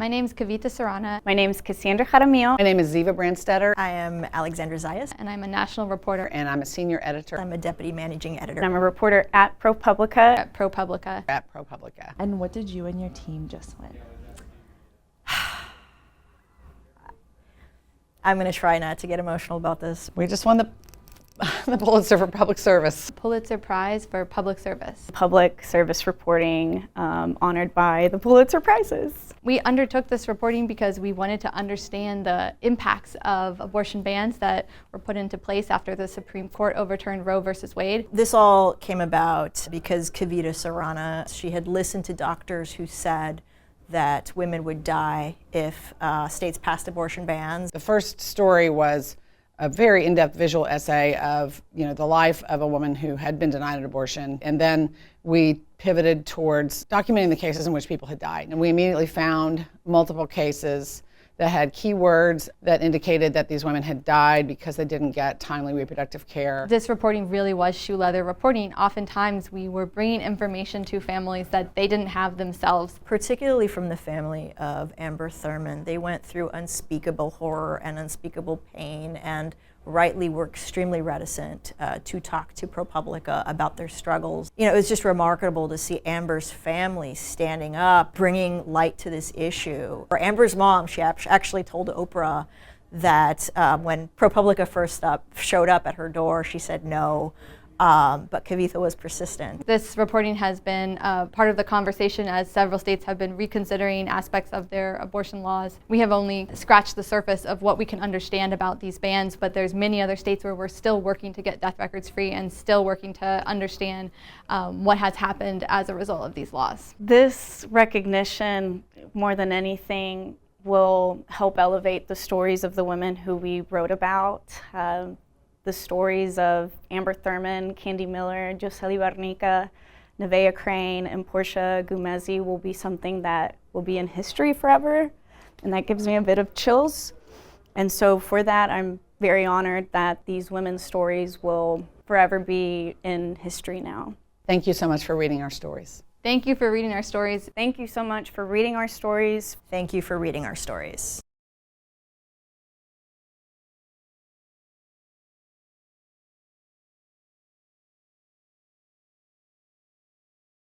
My name is Kavita Sarana. My name is Cassandra Jaramillo. My name is Ziva Brandstetter. I am Alexandra Zayas. And I'm a national reporter. And I'm a senior editor. I'm a deputy managing editor. And I'm a reporter at ProPublica. At ProPublica. At ProPublica. And what did you and your team just win? I'm going to try not to get emotional about this. We just won the Pulitzer for public service. Pulitzer Prize for public service. Public service reporting, honored by the Pulitzer Prizes. We undertook this reporting because we wanted to understand the impacts of abortion bans that were put into place after the Supreme Court overturned Roe versus Wade. This all came about because Kavita Sarana, she had listened to doctors who said that women would die if states passed abortion bans. The first story was a very in-depth visual essay of, the life of a woman who had been denied an abortion. And then we pivoted towards documenting the cases in which people had died. And we immediately found multiple cases that had keywords that indicated that these women had died because they didn't get timely reproductive care. This reporting really was shoe leather reporting. Oftentimes we were bringing information to families that they didn't have themselves. Particularly from the family of Amber Thurman. They went through unspeakable horror and unspeakable pain, and rightly were extremely reticent to talk to ProPublica about their struggles. It was just remarkable to see Amber's family standing up, bringing light to this issue. For Amber's mom, she actually told Oprah that when ProPublica first showed up at her door, she said no. But Kavitha was persistent. This reporting has been part of the conversation as several states have been reconsidering aspects of their abortion laws. We have only scratched the surface of what we can understand about these bans, but there's many other states where we're still working to get death records free and still working to understand what has happened as a result of these laws. This recognition, more than anything, will help elevate the stories of the women who we wrote about. The stories of Amber Thurman, Candy Miller, Josely Barnica, Nevaeh Crane, and Portia Gumezi will be something that will be in history forever, and that gives me a bit of chills. And so for that, I'm very honored that these women's stories will forever be in history now. Thank you so much for reading our stories. Thank you for reading our stories. Thank you so much for reading our stories. Thank you for reading our stories.